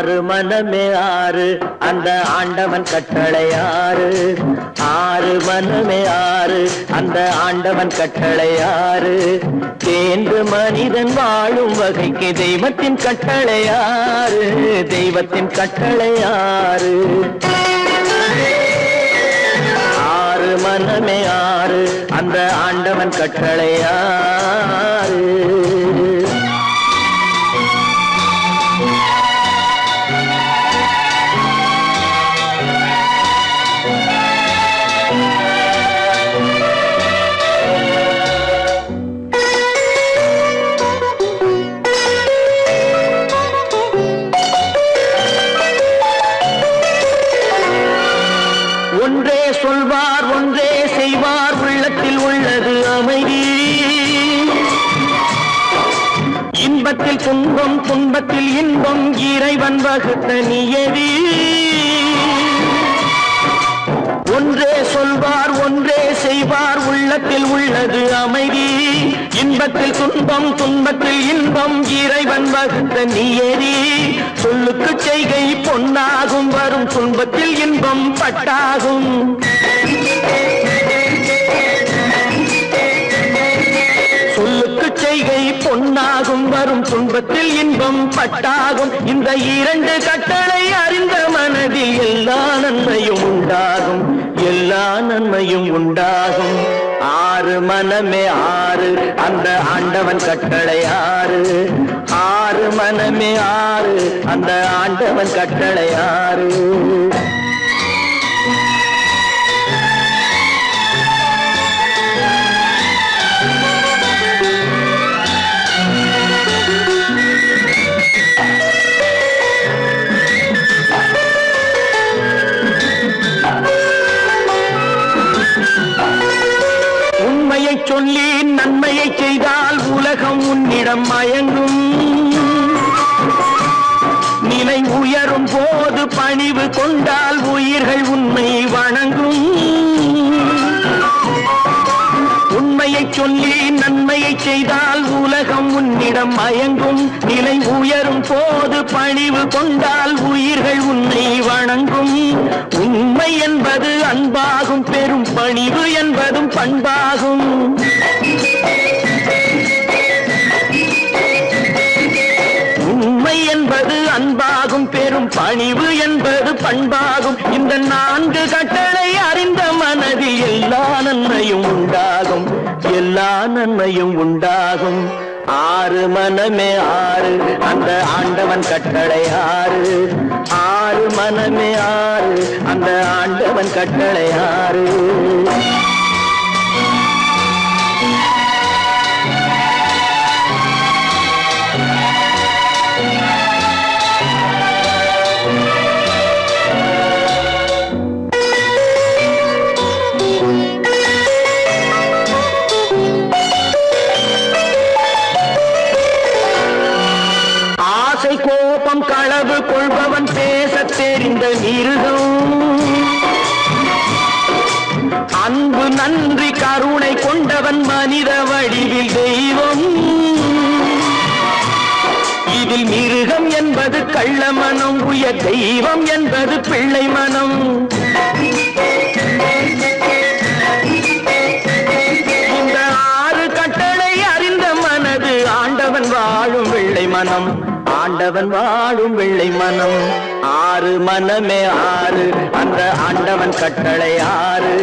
ஆறு மனமே ஆறு அந்த ஆண்டவன் கட்டளை ஆறு. ஆறு மனமே ஆறு அந்த ஆண்டவன் கட்டளை ஆறு. தேர்ந்து மனிதன் வாழும் வகைக்கு தெய்வத்தின் கட்டளை ஆறு. தெய்வத்தின் கட்டளை ஆறு. ஆறு மனமே ஆறு அந்த ஆண்டவன் கட்டளை ஆறு. ஒன்றே சொல்வார் ஒன்றே செய்வார் உள்ளத்தில் உள்ளது அமைதி. இன்பத்தில் துன்பம் துன்பத்தில் இன்பம் இறைவன் வகுத்த நியதி. ஒன்றே சொல்வார் ஒன்றே செய்வார் உள்ளத்தில் உள்ளது அமைதி. இன்பத்தில் துன்பம் துன்பத்தில் இன்பம் இறைவன் வகுத்த நியதி. சொல்லுக்கு செய்கை பொன்னாகும் வரும் துன்பத்தில் இன்பம் பட்டாகும். சொல்லுக்கு செய்கை பொன்னாகும் வரும் துன்பத்தில் இன்பம் பட்டாகும். இந்த இரண்டு கட்டளை அறிந்த மனதில் எல்லா நன்மையும் உண்டாகும். எல்லா நன்மையும் உண்டாகும். ஆறு மனமே ஆறு அந்த ஆண்டவன் கட்டளை ஆறு. ஆறு மனமே ஆறு அந்த ஆண்டவன் கட்டளை ஆறு. உண்மையை சொல்லி நன்மையை செய்தால் உலகம் உன்னிடம் மயங்கும். நிலை உயரும் போது பணிவு கொண்டால் உயிர்கள் உன்னை வணங்கும். உண்மையை சொல்லி நன்மையை செய்தால் உலகம் உன்னிடம் மயங்கும். நிலை உயரும் போது பணிவு கொண்டால் உயிர்கள் உன்னை வணங்கும். உண்மை என்பது அன்பாகும். பெரும் பணிவு என்பதும் பண்பாகும். உண்மை என்பது அன்பாகும். பெரும் பணிவு என்பது பண்பாகும். இந்த நான்கு கட்டளை அறிந்த மனதில் எல்லா நன்மையும் உண்டாகும். எல்லா நன்மையும் உண்டாகும். ஆறு மனமே ஆறு அந்த ஆண்டவன் கட்டளை ஆறு. ஆறு மனமே ஆறு அந்த ஆண்டவன் கட்டளை ஆறு. கோபம் களவு கொள்பவன் பேச தெரிந்த மிருகம். அன்பு நன்றி கருணை கொண்டவன் மனித வடிவில் தெய்வம். இதில் மிருகம் என்பது கள்ள மனம். உயர் தெய்வம் என்பது பிள்ளை மனம். இந்த ஆறு கட்டளை அறிந்த மனது ஆண்டவன் வாழும் வெள்ளை மனம். ஆண்டவன் வாழும் வெள்ளை மனம். ஆறு மனமே ஆறு அந்த ஆண்டவன் கட்டளை ஆறு.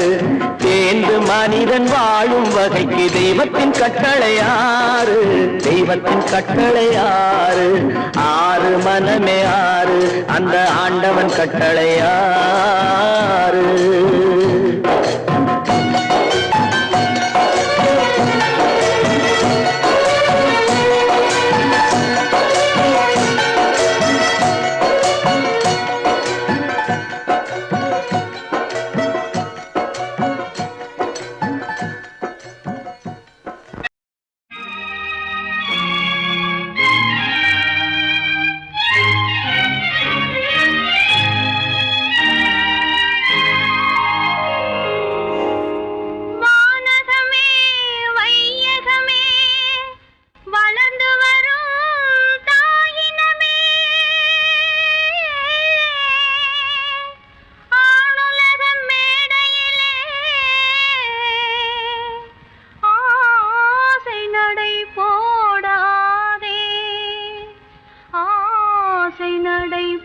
தேர்ந்து மனிதன் வாழும் வகைக்கு தெய்வத்தின் கட்டளை ஆறு. தெய்வத்தின் கட்டளை ஆறு. ஆறு மனமே ஆறு அந்த ஆண்டவன் கட்டளை ஆறு.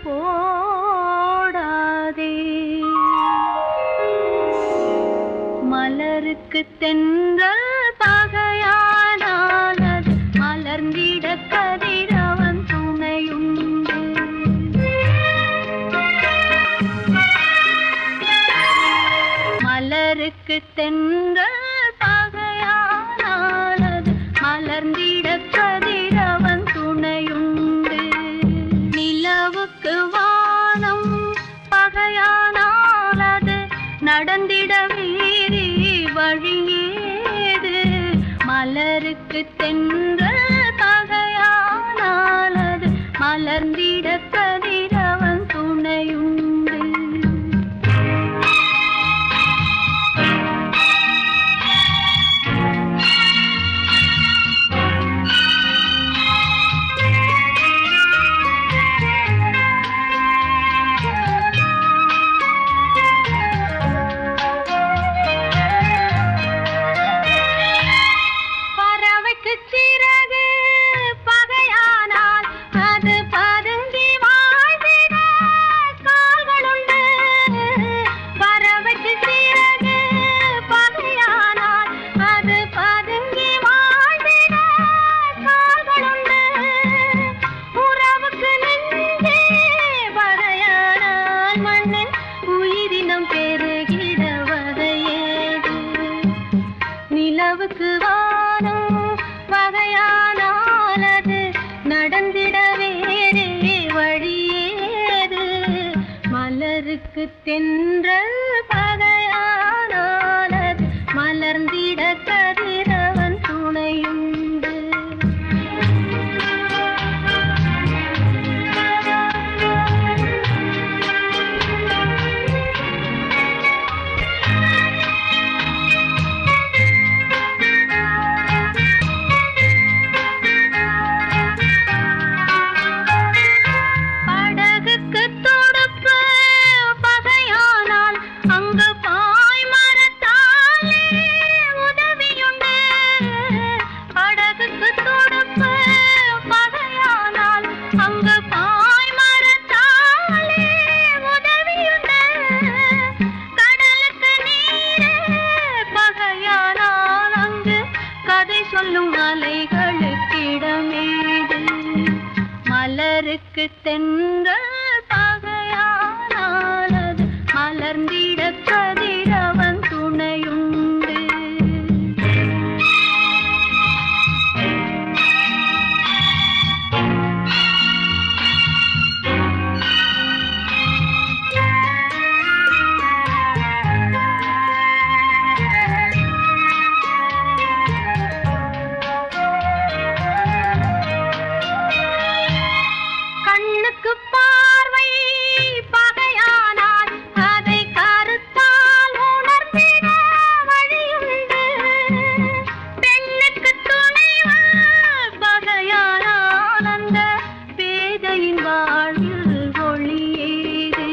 போடாதே. மலருக்கு தென்றல் பகையானால் அது மலர்ந்திட கதிரவன் துணையுண்டு. மலருக்கு தென்றல் பகையானால் அது மலர்ந்திட கதிரவன் துணையுண்டு. நிலவுக்கு வானம் பகையானால் அது நடந்திட வேறே வழியேது. மலருக்கு தென்றல் பகையானால் அது மலர்ந்திட கதிரவன் துணையுண்டு. நிலவுக்கு வானம் வகையானால் அது நடந்திட வேறே வழியேது. மலருக்கு தென்றல் பகையானால் அது மலர்ந்திட கதிரவன் துணையுண்டு. சொல்லும் அலைகளுக்கிடமேது. மலருக்கு தென்றல் பகையானால் அது மலர்ந்திட கதிரவன் துணையுண்டு. பார்வை பகையானால் அதை கருத்தால் உணர்ந்திட வழியுண்டு. பெண்ணுக்கு துணைவன் பகையானால் அந்த பேதையின் வாழ்வில் ஒளியேது.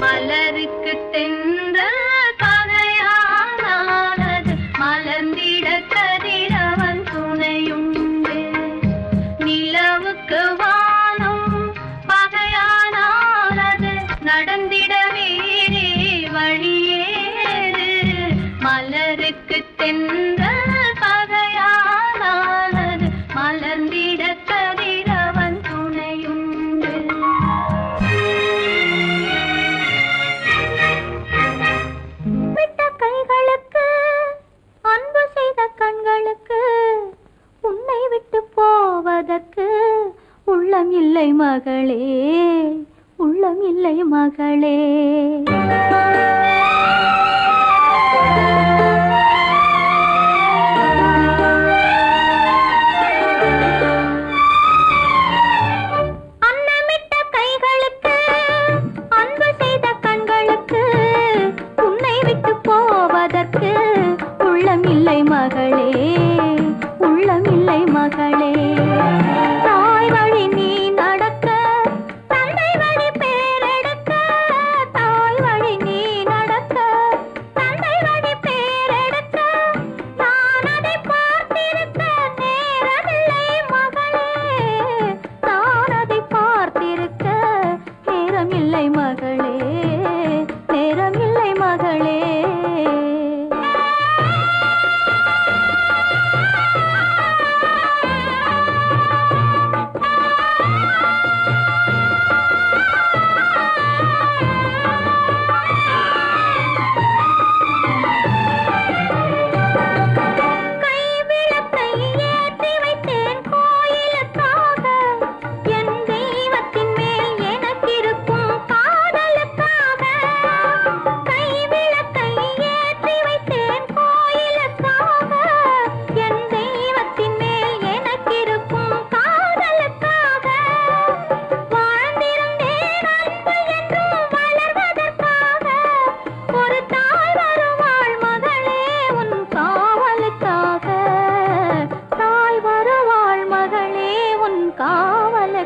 மலருக்கு தென்றல் பகையானால் அது மலர்ந்திட கதிரவன் துணையுண்டு. நிலவுக்கு வானம் பகையானால் அது நடந்திட வேறே வழியேது. மலருக்கு தென்றல் பகையானால் அது மலர்ந்திட கதிரவன் துணையுண்டு. விட்ட கைகளுக்கு அன்பு செய்த கண்களுக்கு உன்னை விட்டு போவதற்கு உள்ளம் இல்லை மகளே, உள்ளம் இல்லை மகளே. அன்னமிட்ட கைகளுக்கு அன்பு செய்த கண்களுக்கு உன்னை விட்டு போவதற்கு உள்ளம் இல்லை மகளே, உள்ளம் இல்லை மகளே. தாய் வழி நீ நடக்க தந்தை வழி பேரெடுக்க. தாய் வழி நீ நடக்க தந்தை வழி பேரெடுக்க. நான் அதை பார்த்திருக்க நேரமே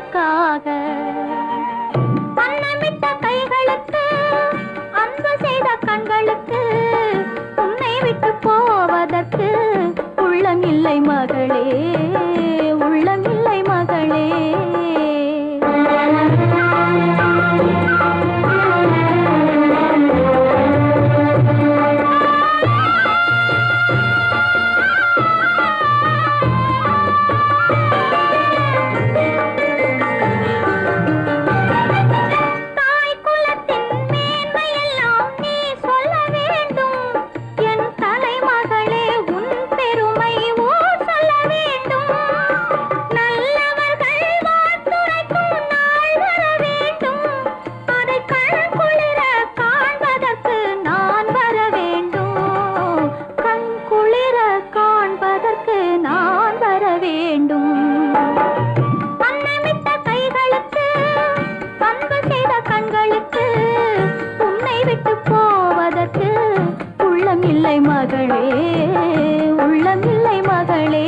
எதற்காக அன்னமிட்ட கைகளுக்கு அன்பு செய்த கண்களுக்கு உன்னை விட்டு போவதற்கு உள்ளம் இல்லை மகளே, உள்ளம் இல்லை மகளே. இல்லை மகளே, உள்ளமில்லை மகளே.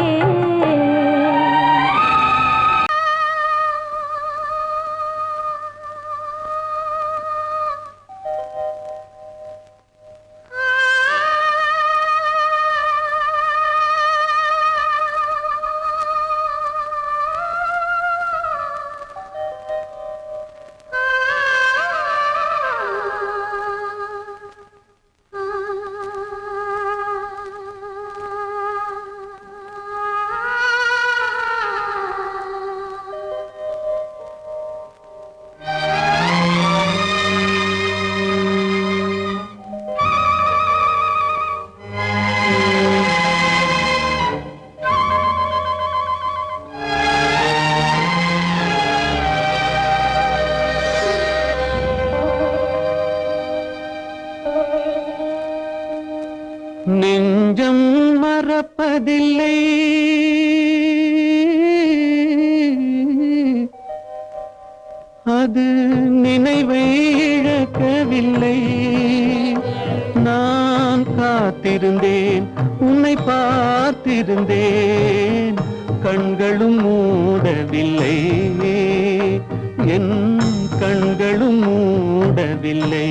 நெஞ்சம் மறப்பதில்லை, அது நினைவை இழக்கவில்லை. நான் காத்திருந்தேன், உன்னை பார்த்திருந்தேன், கண்களும் மூடவில்லை, என் கண்களும் மூடவில்லை.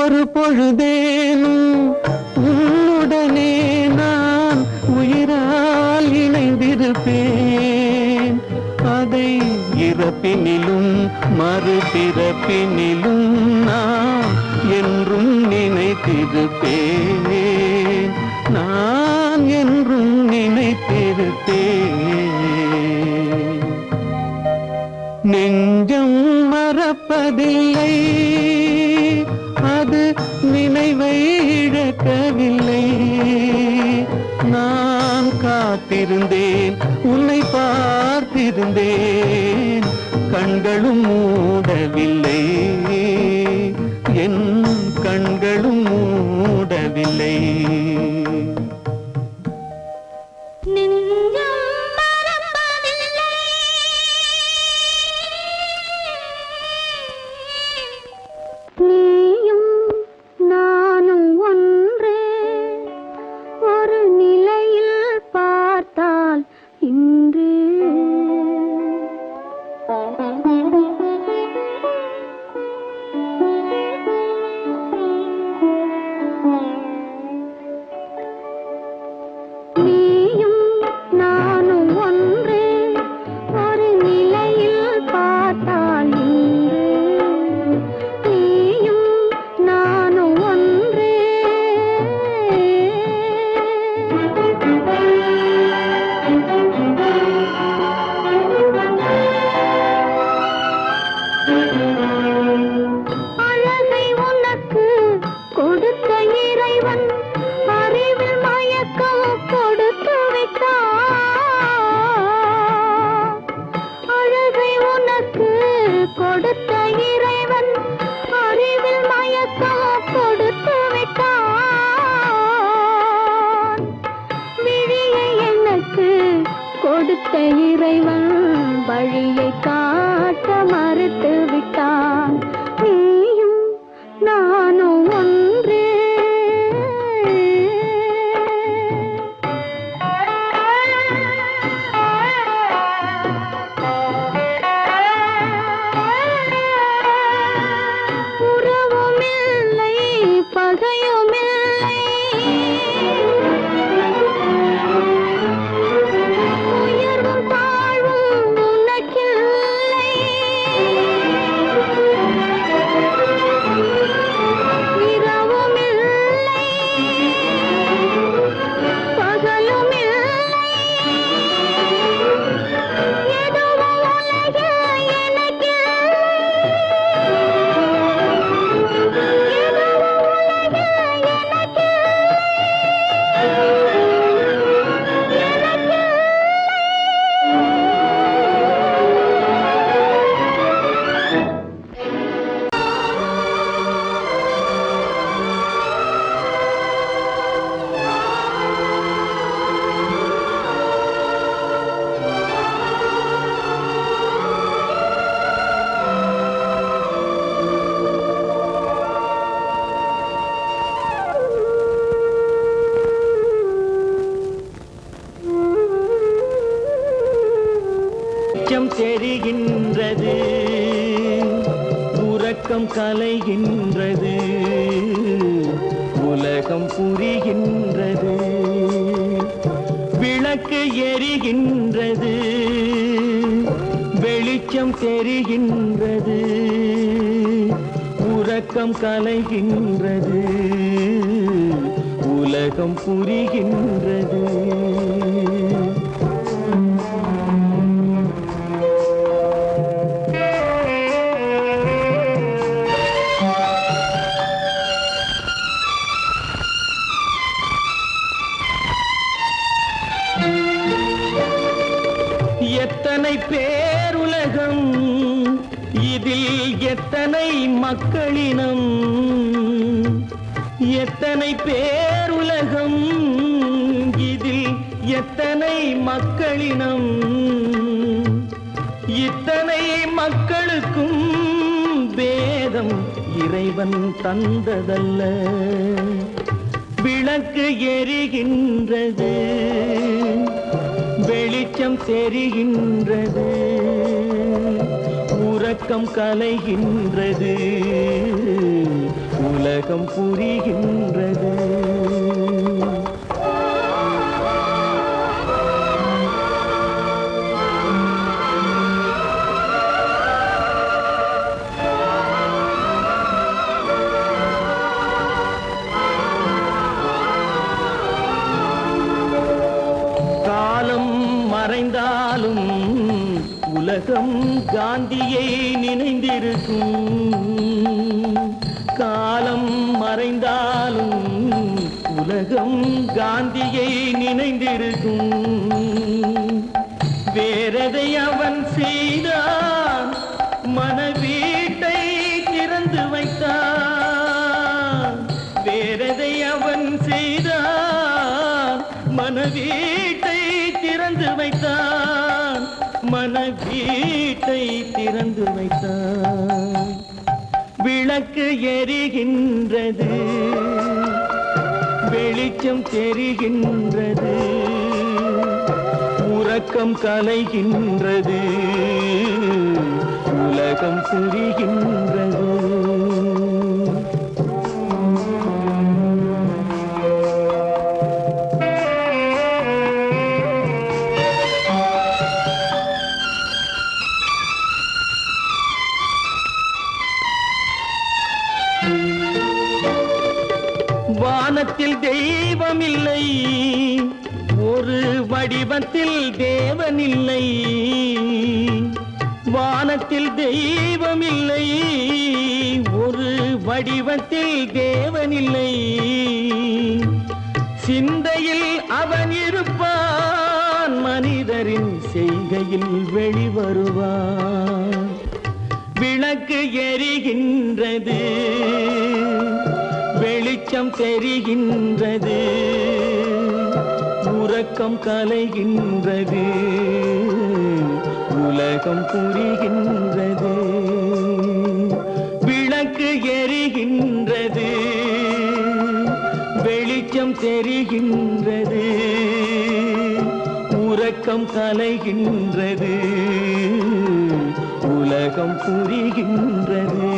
ஒரு பொழுதேனும் உன்னுடனே நான் உயிரால் இணைந்திருப்பேன். அதை இறப்பினிலும் மறுபிறப்பினிலும் நான் என்றும் நினைத்திருப்பேன், நான் என்றும் நினைத்திருப்பேன். நெஞ்சம் மறப்பதில்லை, அது பார்த்திருந்தேன் உன்னை பார்த்திருந்தேன் கண்களும் மூடவில்லை என் கண்களும் மூடவில்லை இறைவன் வழியை காட்ட மறுத்து விட்டான் நீயும் நானும் ஒன்றே உறவுமில்லை பகையுமில்லை தெரிகின்றது உறக்கம் கலைகின்றது உலகம் புரிகின்றது விளக்கு எரிகின்றது வெளிச்சம் தெரிகின்றது உறக்கம் கலைகின்றது உலகம் புரிகின்றது எத்தனை பேருலகம் இதில் எத்தனை மக்களினம் எத்தனை பேருலகம் இதில் எத்தனை மக்களினம் இத்தனை மக்களுக்கும் வேதம் இறைவன் தந்ததல்ல விளக்கு எரிகின்றது வெளிச்சம் தெரிகின்றது உறக்கம் கலைகின்றது உலகம் புரிகின்றது மறைந்தாலும் உலகம் காந்தியை நினைந்திருக்கும் காலம் மறைந்தாலும் உலகம் காந்தியை நினைந்திருக்கும் மனவீட்டை திறந்து வைத்தான், மனவீட்டை திறந்து வைத்தான். விளக்கு எரிகின்றது, வெளிச்சம் தெரிகின்றது, உறக்கம் கலைகின்றது, உலகம் புரிகின்றது. வானத்தில் தெய்வம் இல்லை, ஒரு வடிவத்தில் தேவன் இல்லை. வானத்தில் தெய்வம் இல்லை, ஒரு வடிவத்தில் தேவன் இல்லை. சிந்தையில் அவன் இருப்பான், மனிதரின் செய்கையில் வெளிவருவான். விளக்கு எரிகின்றது, வெளிச்சம் தெரிகின்றது, உறக்கம் கலைகின்றது, உலகம் புரிகின்றது. விளக்கு எரிகின்றது, வெளிச்சம் தெரிகின்றது, உறக்கம் கலைகின்றது, உலகம் புரிகின்றது.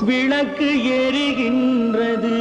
விளக்கு எரிகின்றது.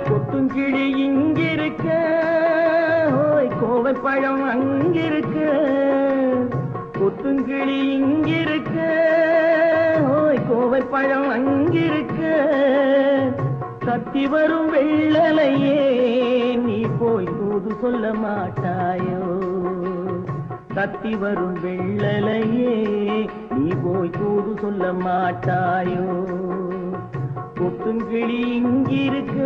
கொத்துங்கிளி இங்கிருக்க, கோவைப்பழம் அங்கிருக்க. கொத்துங்கிளி இங்கிருக்க, கோவைப்பழம் அங்கிருக்க. கத்தி வரும் வெள்ளலையே, நீ போய் தூது சொல்ல மாட்டாயோ? கத்தி வரும் வெள்ளலையே, நீ போய் தூது சொல்ல மாட்டாயோ? கொத்துங்கிளி இங்கிருக்க,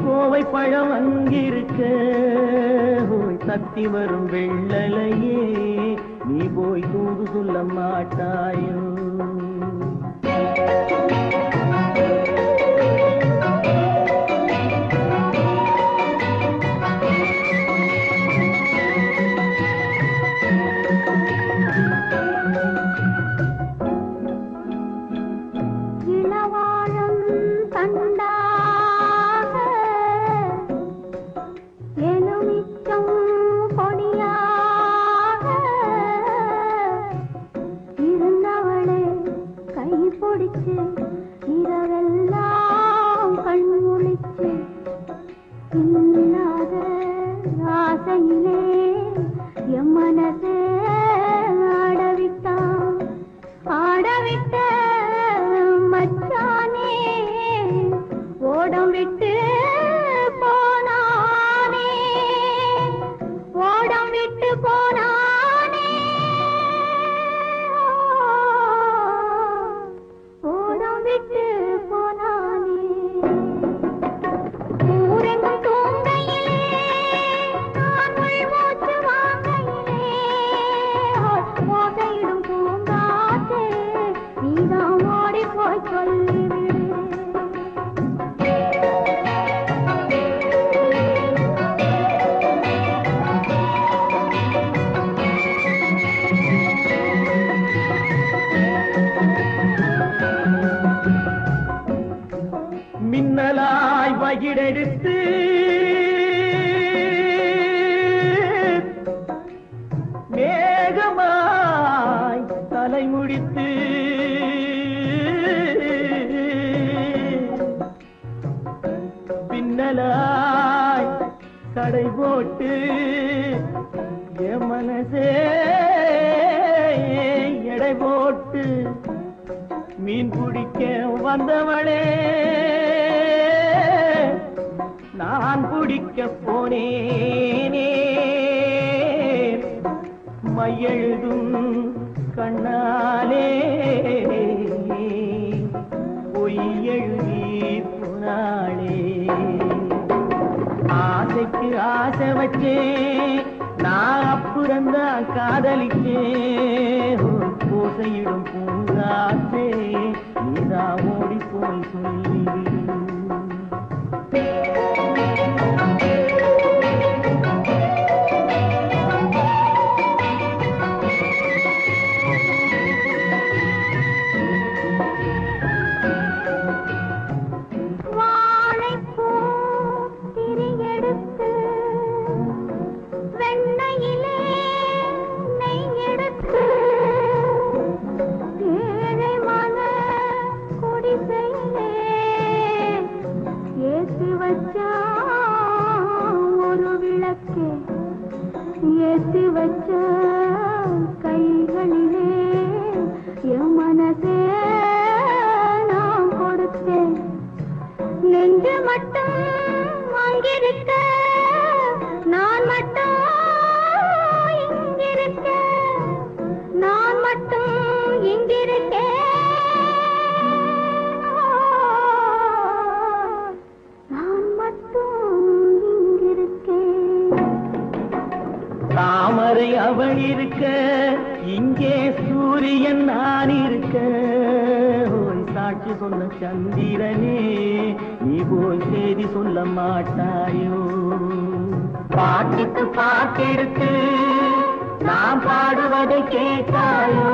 கோவைப்பழம் அங்கிருக்க. கத்தி வரும் வெள்ளலையே, நீ போய் தூது சொல்ல மாட்டாயோ? இருந்தவள் வீடெடுத்து மேகமாய் தலை முடித்து பின்னலாய் கடை போட்டு என் மனசே எடை போட்டு மீன் பிடிக்க வந்தவளே நான் பிடிக்க போனேனே மையெழுதும் கண்ணாலே பொய் எழுதி போனாளே ஆசைக்கு ஆசை வச்சேன் நான் அப்புறந்தான் காதலிச்சேன் பூசையிடும் பூங்காற்றே நீதான் ஓடி போய் சொல்லி ஏற்றி வச்ச கைகளிலே என் மனசே நான் கொடுத்தேன் நெஞ்சு மட்டும் அங்கிருக்க நான் மட்டும் இங்கிருக்க நான் மட்டும் இங்கிருக்கேன் தாமரை அவள் இருக்க இங்கே சூரியன் நான் இருக்க சாட்சி சொன்ன சந்திரனே நீ போய் செய்தி சொல்ல மாட்டாயோ பாட்டுக்கு பாட்டெடுத்து நான் பாடுவதை கேட்டாயோ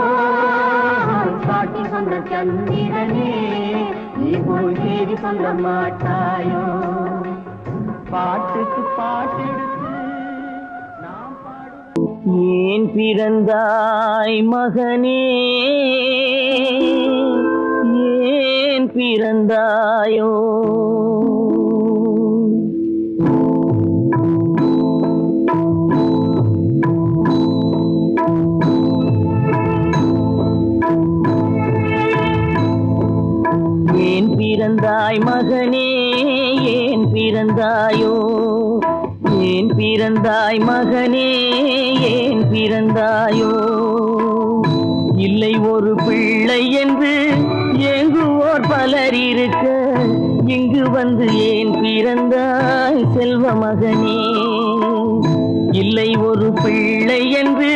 சாட்சி சொன்ன சந்திரனே நீ போய் செய்தி சொல்ல மாட்டாயோ பாட்டுக்கு பாட்டெடுத்து ஏன் பிறந்தாய் மகனே ஏன் பிறந்தாயோ ஏன் பிறந்தாய் மகனே ஏன் பிறந்தாயோ ஏன் பிறந்தாய் மகனே ஏன் பிறந்தாயோ இல்லை ஒரு பிள்ளை என்று ஏங்குவோர் பலர் இருக்க இங்கு வந்து ஏன் பிறந்தாய் செல்வ மகனே இல்லை ஒரு பிள்ளை என்று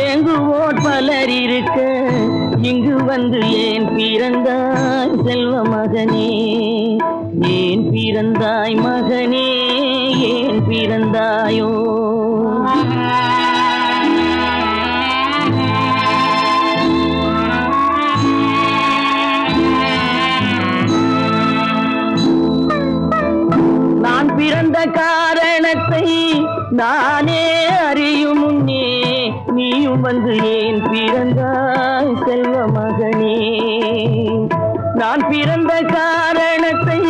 ஏங்குவோர் பலர் இருக்க இங்கு வந்து ஏன் பிறந்தாய் செல்வ மகனே ஏன் பிறந்தாய் மகனே ஏன் பிறந்தாயோ நான் பிறந்த காரணத்தை நானே அறியும் முன்னே நீயும் வந்து ஏன் பிறந்தாய் செல்வ மகனே நான் பிறந்த காரணத்தை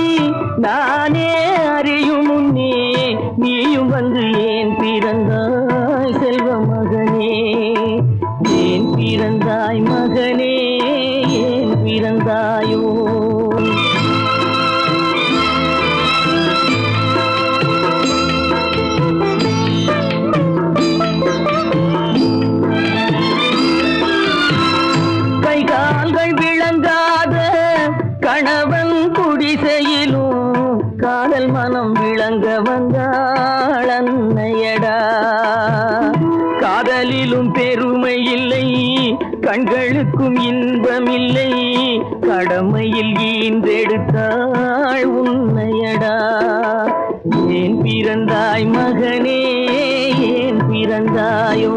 நானே அறியும் முன்னே நீயும் வந்து ஏன் பிறந்தாய் செல்வ மகனே ஏன் பிறந்தாய் மகனே ஏன் பிறந்தாயோ கணவன் குடிசையிலும் காதல் மனம் விளங்க வந்தாள் அன்னையடா காதலிலும் பெருமை இல்லை கண்களுக்கும் இன்பமில்லை கடமையில் ஈன்றெடுத்தாள் உன்னையடா ஏன் பிறந்தாய் மகனே ஏன் பிறந்தாயோ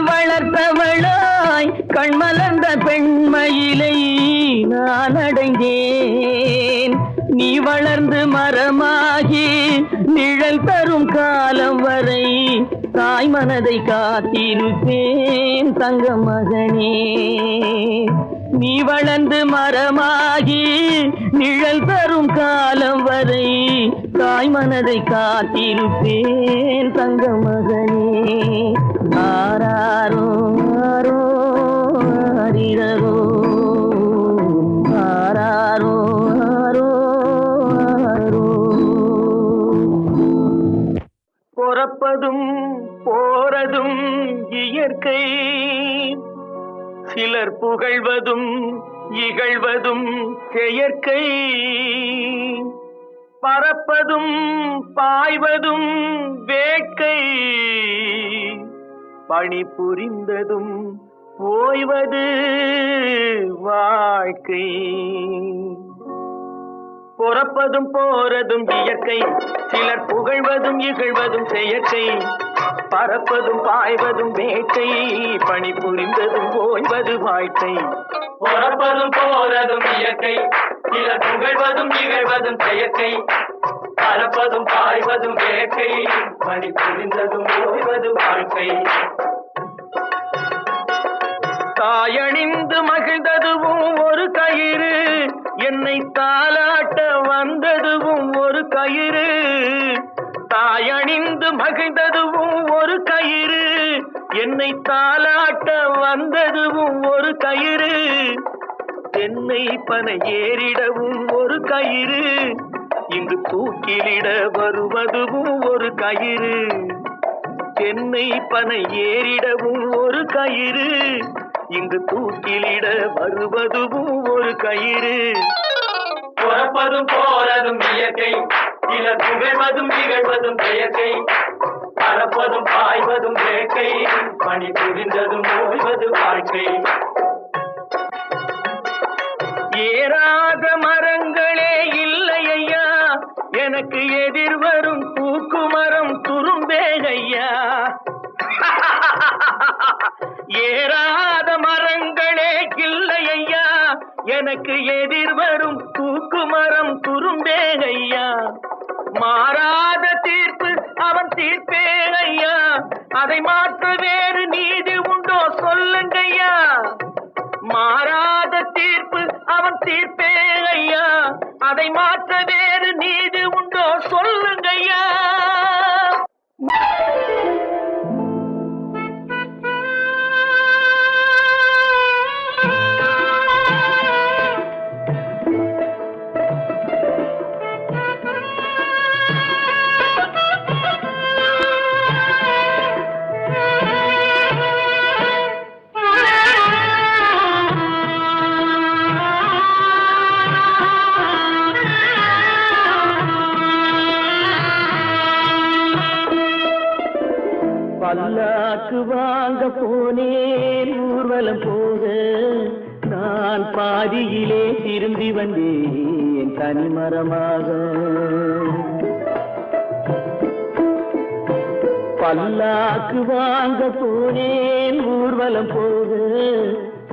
வளர்த்தவளாய் கண்மலர்ந்த பெண்மயிலை நான் அடைந்தேன். நீ வளர்ந்து மரமாகி நிழல் தரும் காலம் வரை தாய் மனதை காத்திருப்பேன் தங்க மகனே. நீ வளர்ந்து மரமாகி நிழல் தரும் காலம் வரை தாய் மனதை காத்திருப்பேன் தங்க மகனே. ஆராரோ ஆரோ ஆரிரரோ ஆராரோ ஆரோ ஆரோ. பொறப்பதும் போறதும் இயற்கை, சிலர் புகழ்வதும் இகழ்வதும் செயற்கை. பறப்பதும் பாய்வதும் வேட்கை, பணி புரிந்ததும் ஓய்வது வாழ்க்கை. பொறப்பதும் போறதும் இயற்கை, சிலர் புகழ்வதும் இகழ்வதும் செயற்கை. பறப்பதும் பாய்வதும் வேட்கை, பணி புரிந்ததும் ஓய்வது வாழ்க்கை. பொறப்பதும் போறதும் இயற்கை, சிலர் புகழ்வதும் இகழ்வதும் செயற்கை. பறப்பதும் பாய்வதும் வேட்கை, பணி புரிந்ததும் ஓய்வது வாழ்க்கை. தாயணிந்து மகிழ்ந்ததுவும் ஒரு கயிறு, என்னை தாலாட்ட வந்ததுவும் ஒரு கயிறு. தாயணிந்து மகிழ்ந்ததுவும் ஒரு கயிறு, என்னை தாலாட்ட வந்ததுவும் ஒரு கயிறு. தென்னை பனை ஏறிடவும் ஒரு கயிறு, இங்கு தூக்கிலிட வருவதுவும் ஒரு கயிறு. தென்னை பனை ஏறிடவும் ஒரு கயிறு, இங்கு தூக்கிலிட வருவதுவும் ஒரு கயிறு. பொறப்பதும் போறதும் இயற்கை, சிலர் புகழ்வதும் இகழ்வதும் செயற்கை. பறப்பதும் பாய்வதும் வேட்கை, பணி புரிந்ததும் ஓய்வது வாழ்க்கை. ஏறாத மரங்களே இல்லை ஐயா, எனக்கு எதிர்வரும் தூக்குமரம் துரும்பேகையா. ஏறாத மரங்களே இல்லை ஐயா, எனக்கு எதிர்வரும் தூக்குமரம் துரும்பேகையா. மாறாத தீர்ப்பு அவன் தீர்ப்பே ஐயா, அதை மாற்ற வேறு நீதி உண்டோ சொல்லுங்கய்யா. மாறாத தீர்ப்பு அவன் தீர்ப்பே ஐயா, அதை மாற்ற வேறு நீதி உண்டோ சொல்லுங்கய்யா. பல்லாக்கு வாங்க போனேன் ஊர்வலம் போக, நான் பாதியிலே திரும்பி வந்தேன் தனிமரமாக. பல்லாக்கு வாங்க போனேன் ஊர்வலம் போக,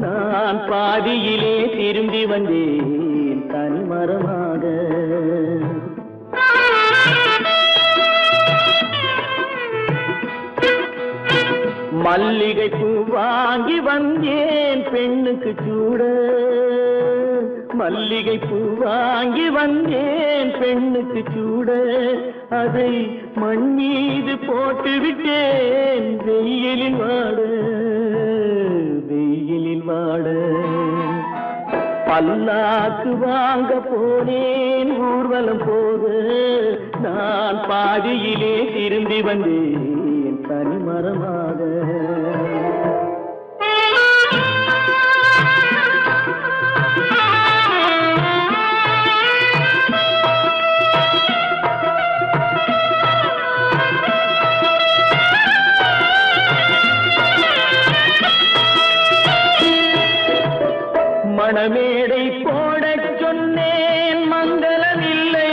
நான் பாதியிலே திரும்பி வந்தேன் தனிமரமாக. மல்லிகை பூ வாங்கி வந்தேன் பெண்ணுக்கு சூட, மல்லிகை பூ வாங்கி வந்தேன் பெண்ணுக்கு சூட. அதை மண் மீது போட்டு விட்டேன் வெயிலில் வாட, வெயிலில் வாட. பல்லாக்கு வாங்க போனேன் ஊர்வலம் போக, நான் பாதியிலே திரும்பி வந்தேன் தனிமரமாக. மணமேடை போடச் சொன்னேன் மங்களமில்லை,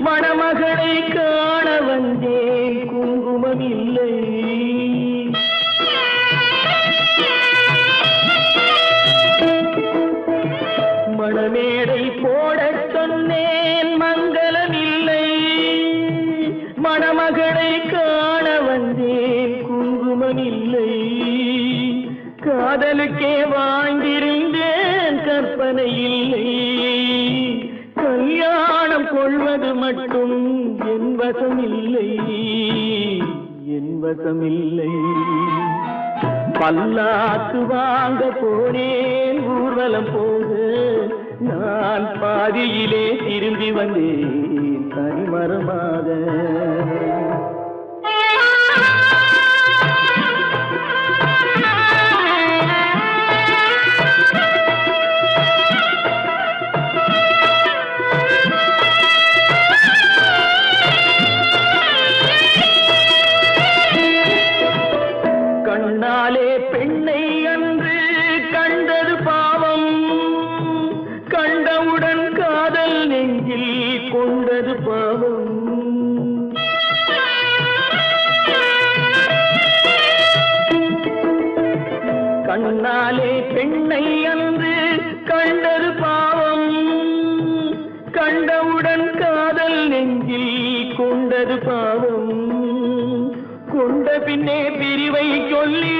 மணமகளை காண வந்தேன் குங்குமமில்லை. காதலுக்கே வாழ்ந்திருந்தேன் கற்பனை இல்லை. கல்யாணம் கொள்வது மட்டும் என் வசமில்லை, என் வசமில்லை. பல்லாக்கு வாங்க போனேன் ஊர்வலம் போக, நான் பாதியிலே திரும்பி வந்தேன் தனிமரமாக. கண்ணாலே பெண்ணை அன்று கண்டது பாவம், கண்டவுடன் காதல் நெஞ்சில் கொண்டது பாவம். கண்ணாலே பெண்ணை அன்று கண்டது பாவம், கண்டவுடன் காதல் நெஞ்சில் கொண்டது பாவம். கொண்ட பின்னே பிரிவை சொல்லி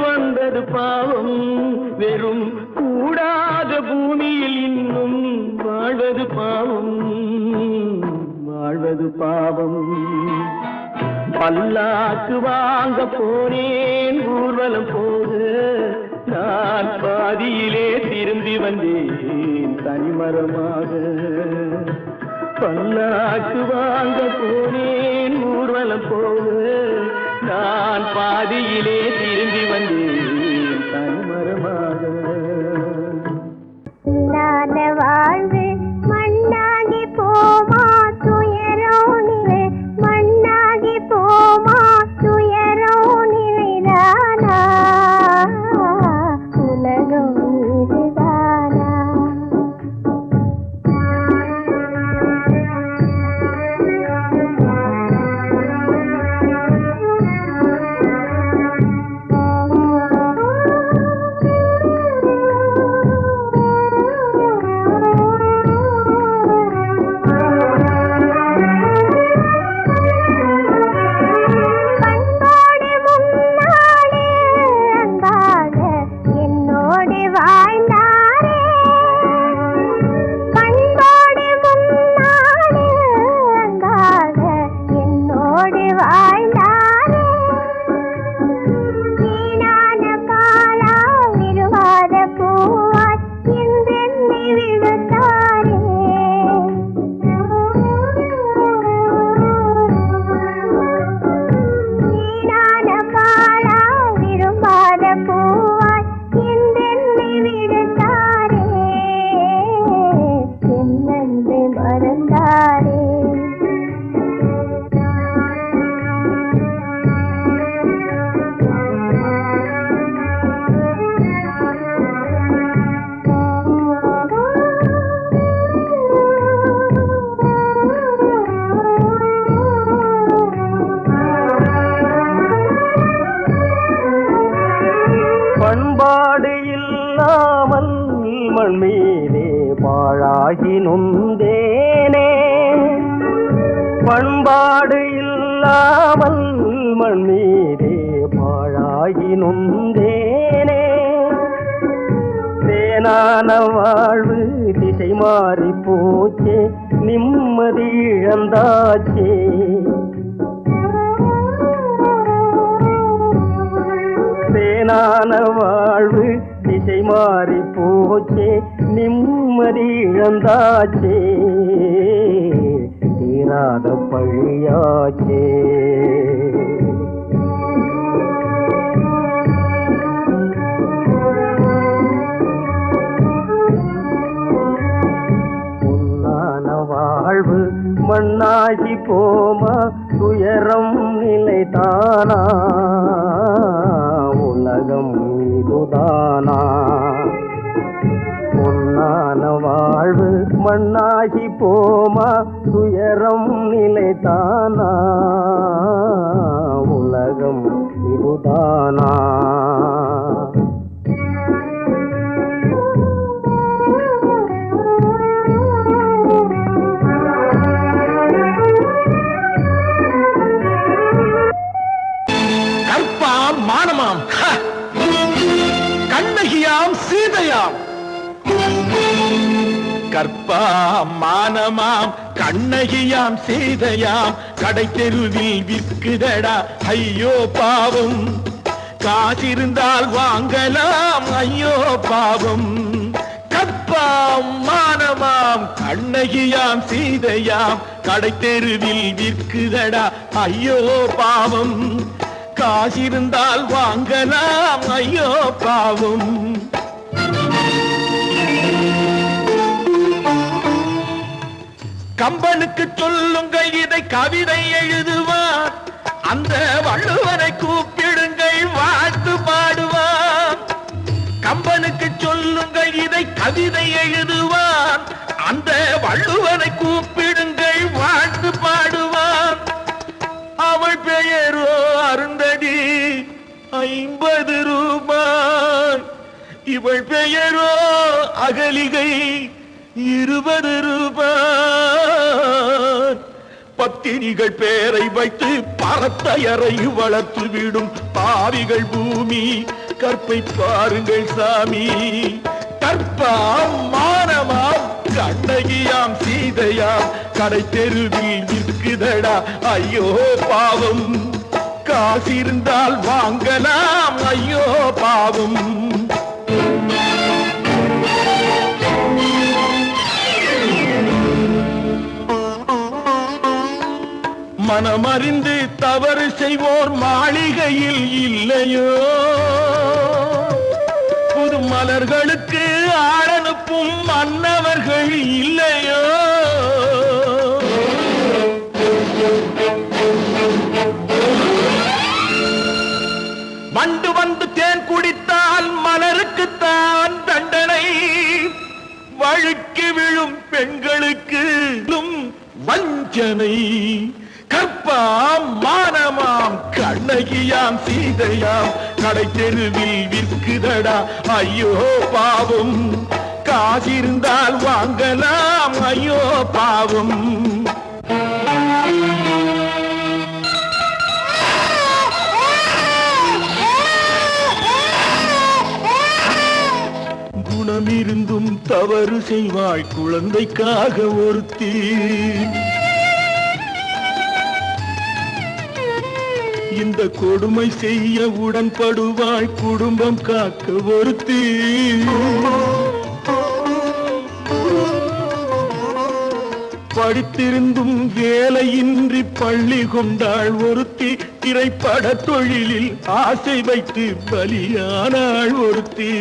வந்தது பாவம். வெறும் கூடாத பூமியில் இன்னும் வாழ்வது பாவம், வாழ்வது பாவம். பல்லாக்கு வாங்க போனேன் ஊர்வலம் போக, நான் பாதியிலே திரும்பி வந்தேன் தனிமரமாக. பல்லாக்கு வாங்க போனேன் ஊர்வலம் போக, நான் பாதியிலே திரும்பி வந்தேன் தனிமரமாக. வாழ்வு மண்ணாகி போமா துயரோ நிலை, மண்ணாகி போமா துயரோ நிலைதானா, உலகம் இதுதானா. பண்பாடு இல்லாமல் மண் மீதே பாழாகி நொந்தேனே, பண்பாடு இல்லாமல் மண் மீதே பாழாகி நொந்தேனே. தேனான வாழ்வு திசை மாறி போச்சே, நிம்மதி இழந்தாச்சே. தேனான வாழ்வு திசை மாறி போச்சே, நிம்மதி இழந்தாச்சே. தீராத பழியாச்சே. பொன்னான வாழ்வு மண்ணாகி போமா துயரம் நிலைதானா, உலகம் இதுதானா. பொன்னான வாழ்வு மண்ணாகி போமா துயரம் நிலைதானா, உலகம் இதுதானா. கற்பாம் மானமாம் சீதையாம். கற்பாம் மானமாம் கண்ணகியாம் சீதையாம் கடை தெருவில் விற்குதடா ஐயோ பாவம். காசிருந்தால் வாங்கலாம் ஐயோ பாவம். கற்பாம் மானமாம் கண்ணகியாம் சீதையாம் கடை தெருவில் விற்குதடா ஐயோ பாவம். காசிருந்தால் வாங்கலாம் ஐயோ பாவம். கம்பனுக்கு சொல்லுங்கள் இதை கவிதை எழுதுவார். அந்த வள்ளுவனை கூப்பிடுங்கள் வாழ்த்து பாடுவார். கம்பனுக்கு சொல்லுங்கள் இதை கவிதை எழுதுவார். அந்த வள்ளுவனை கூப்பிடுங்கள் வாழ்த்து பாடுவார். அவள் பெயரோ அருந்ததி 50 ரூபாய். இவள் பெயரோ அகலிகை 20 ரூபாய். பத்தினிகள் பேரை வைத்து பரத்தையறை வளர்த்து விடும் பாவிகள் பூமி. கற்பை பாருங்கள் சாமி. கற்பாம் மானமாம் கண்ணகியாம் சீதையாம் கடை தெருவில் விற்குதடா ஐயோ பாவம். காசிருந்தால் வாங்கலாம் ஐயோ பாவம். மனமறிந்து தவறு செய்வோர் மாளிகையில் இல்லையோ. புது மலர்களுக்கு ஆளனுப்பும் மன்னவர்கள் இல்லையோ. வண்டு வந்து தேன் குடித்தால் மலருக்குத்தான் தண்டனை. வழுக்கி விழும் பெண்களுக்கு வஞ்சனை. கற்பாம் மானமாம் கண்ணகியாம் சீதையாம் கடை தெருவில் விற்குதடா ஐயோ பாவம். காசிருந்தால் வாங்கலாம் ஐயோ பாவம். குணமிருந்தும் தவறு செய்வாய் குழந்தைக்காக ஒருத்தி. இந்த கொடுமை செய்ய உடன்படுவாய் குடும்பம் காக்க ஒருத்தி. படித்திருந்தும் வேலையின்றி பள்ளி கொண்டாள் ஒருத்தி. திரைப்பட தொழிலில் ஆசை வைத்து பலியானாள் ஒருத்தி.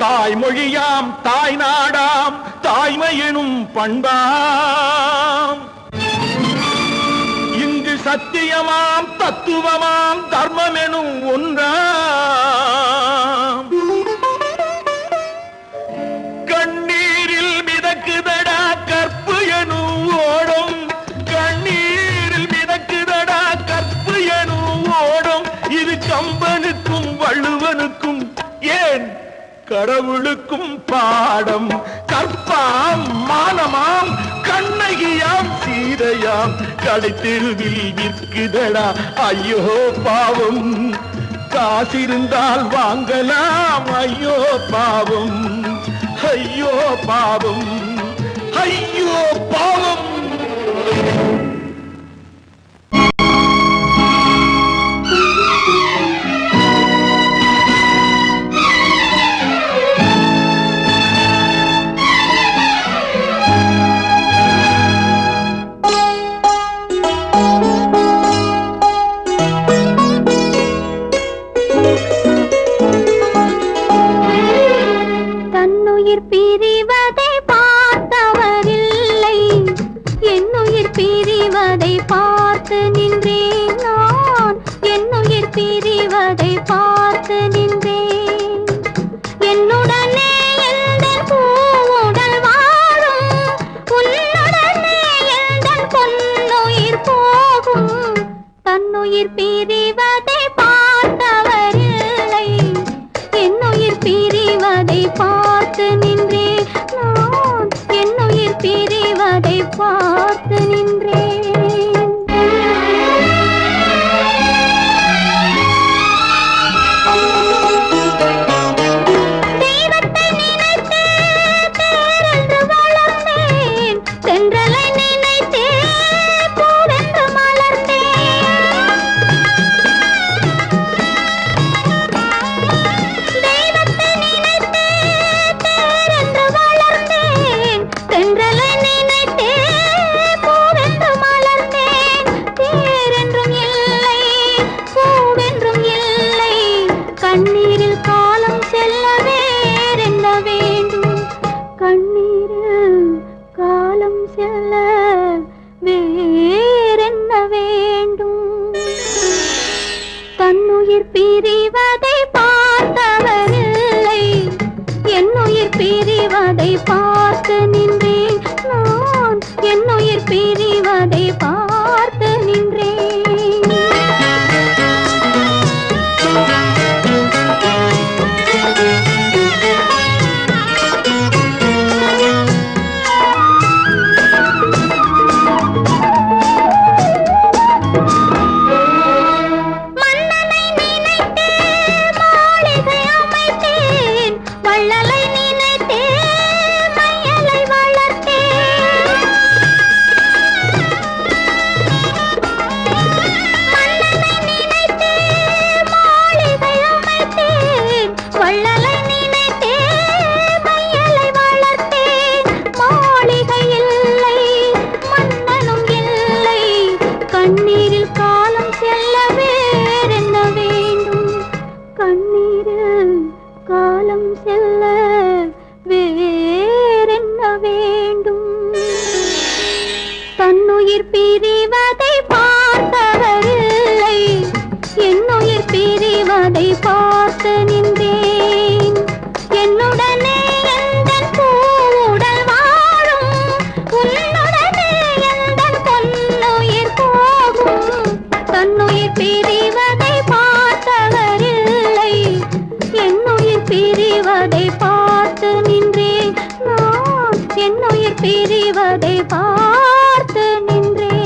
தாய்மொழியாம் தாய் நாடாம் தாய்மையெனும் பண்பாம். இங்கு சத்தியமாம் தத்துவமாம் தர்மம் எனும் ஒன்றாம். கண்ணீரில் மிதக்குதடா கற்பு எனும் ஓடும். கண்ணீரில் மிதக்குதடா கற்பு எனும் ஓடும். இது கம்பனுக்கும் வள்ளுவனுக்கும் ஏன் கடவுளுக்கும் பாடம். கற்பாம் மானமாம் கண்ணகியாம் சீதையாம் கடை தெருவில் விற்குதடா ஐயோ பாவம். காசிருந்தால் வாங்கலாம் ஐயோ பாவம். ஐயோ பாவம். ஐயோ பாவம். தன்னுயிர் பிரிவதை பார்த்தவரில்லை, என்னுயிர் பிரிவதை பார்த்து நின்றேன் நான், என்னுயிர் பிரிவதை பார்த்து நின்றேன். தன்னுயிர் பிரிவதை பார்த்தவரில்லை, என்னுயிர் பிரிவதை பார்த்து நின்றேன். என்னுடனே எந்தன் பூவுடல் வாழும், உன்னுடனே எந்தன் பொன்னுயிர் போகும். தன்னுயிர் பிரிவதை பார்த்தவரில்லை, என்னுயிர் பிரிவதை பார்த்து நின்றேன் நான், என்னுயிர் பிரிவதை பார்த்து நின்றேன்.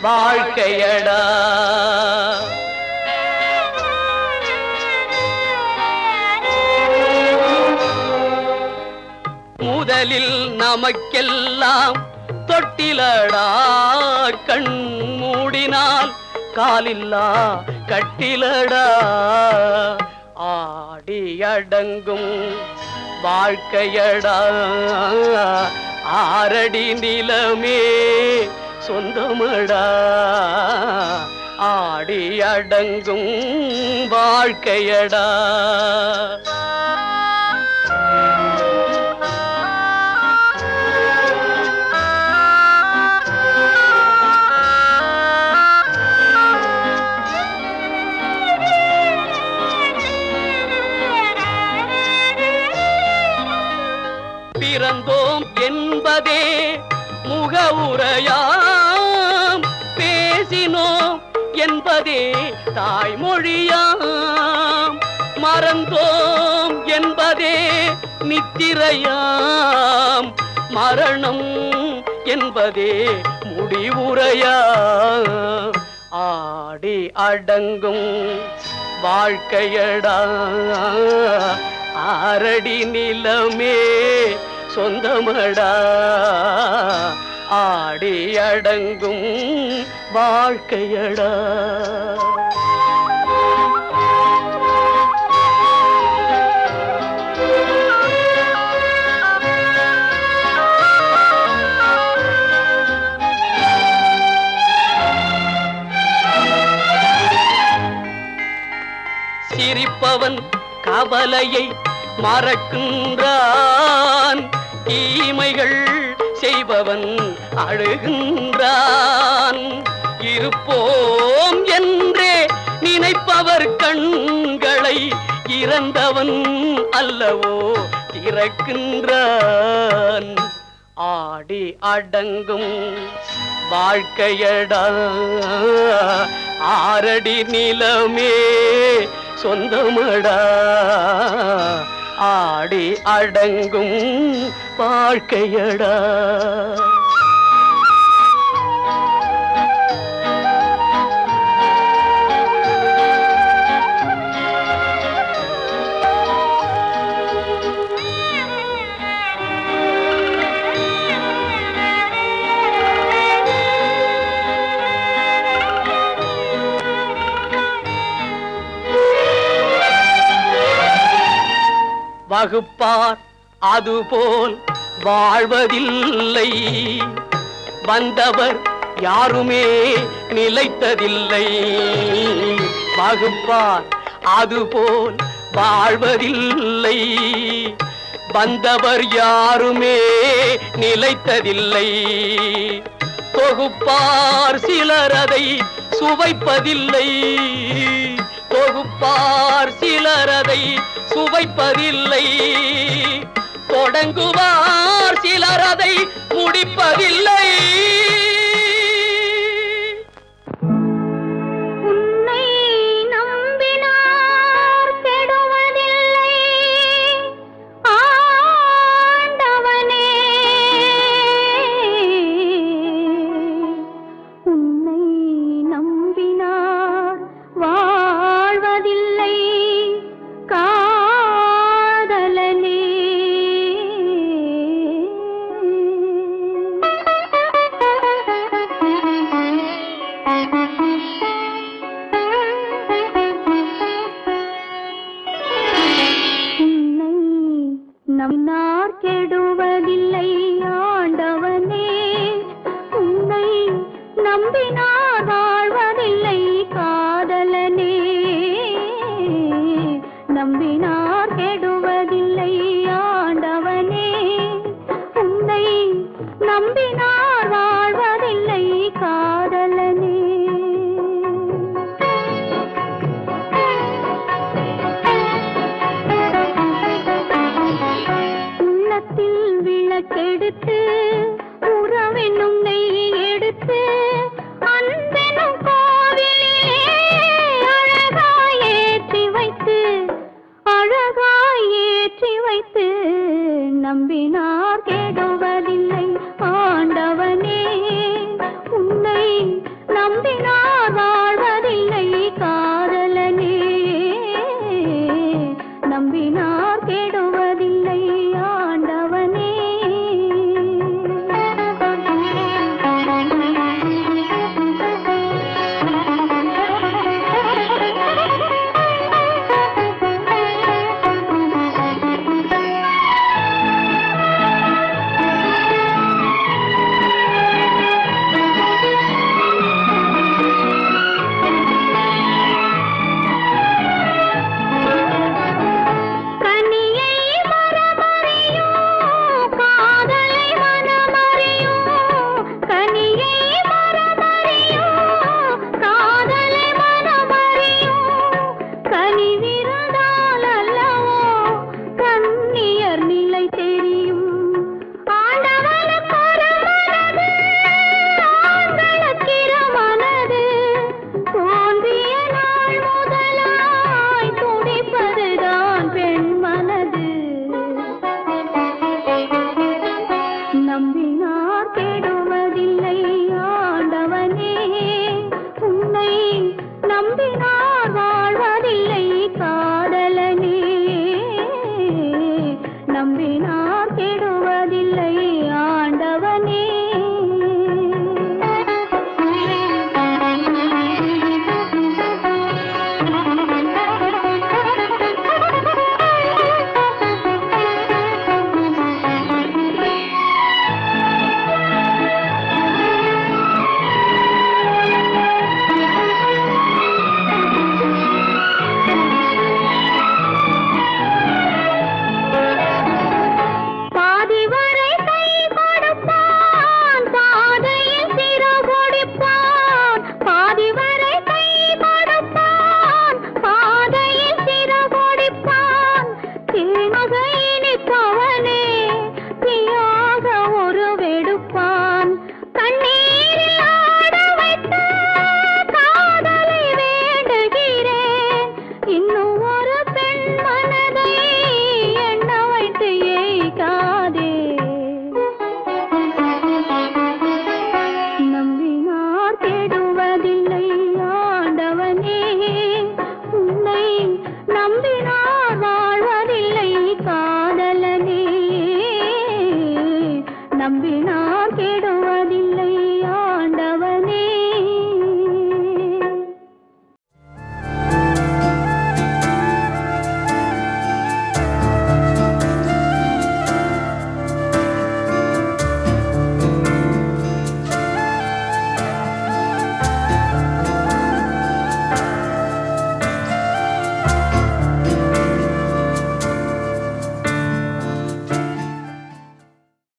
வாழ்க்கையடா. முதலில் நமக்கெல்லாம் தொட்டிலடா, கண் மூடினால் காலில்லா கட்டிலடா. ஆடி அடங்கும் வாழ்க்கையடா, ஆரடி நிலமே சொந்தமடா. ஆடி அடங்கும் வாழ்க்கையடா. பிறந்தோம் என்பதே முகவுரையாம், பேசினோம் என்பதே தாய்மொழியாம், மறந்தோம் என்பதே நித்திரையாம், மரணம் என்பதே முடிவுரையாம். ஆடி அடங்கும் வாழ்க்கையடா, ஆரடி நிலமே சொந்தமடா. ஆடி அடங்கும் வாழ்க்கையடா. சிரிப்பவன் கவலையை மறக்கின்றான், தீமைகள் செய்பவன் அழுகின்றான். இருப்போம் என்றே நினைப்பவர் கண்களை இறந்தவன் அல்லவோ திறக்கின்றான். ஆடி அடங்கும் வாழ்க்கையடா, ஆரடி நிலமே சொந்தமடா. ஆடி அடங்கும் வாழ்க்கையடா. வகுப்பார் அதுபோல் வாழ்வதில்லை, வந்தவர் யாருமே நிலைத்ததில்லை. வகுப்பார் அதுபோல் வாழ்வதில்லை, வந்தவர் யாருமே நிலைத்ததில்லை. தொகுப்பார் சிலர் அதை சுவைப்பதில்லை, தொகுப்பார் சிலர் அதை சுவைப்பதில்லை. தொடங்குவார் சிலர் அதை முடிப்பதில்லை. உன்னை நம்பினார் கெடுவதில்லை ஆண்டவனே, உன்னை நம்பினார் வாழ்வதில்லை காதலனே. உன்னை நம்பினார் கெடுவதில்லை ஆண்டவனே, உன்னை நம்பினார் வாழ்வதில்லை காதலனே. நம்பினார் கெடுவதில்லை ஆண்டவனே, உன்னை நம்பினார் வாழ்வதில்லை காதலனே. உள்ளத்தில் விளக்கெடுத்து உறவென்னும் நெய் எடுத்து அன்பெனும் கோவிலிலே அழகாய் ஏற்றி வைத்து, அழகாய் ஏற்றி வைத்து நம்பினார் கெடுவதில்லை ஆண்டவனே, உன்னை நம்பினார் வாழ்வதில்லை காதலனே நம்பினார் கெடும்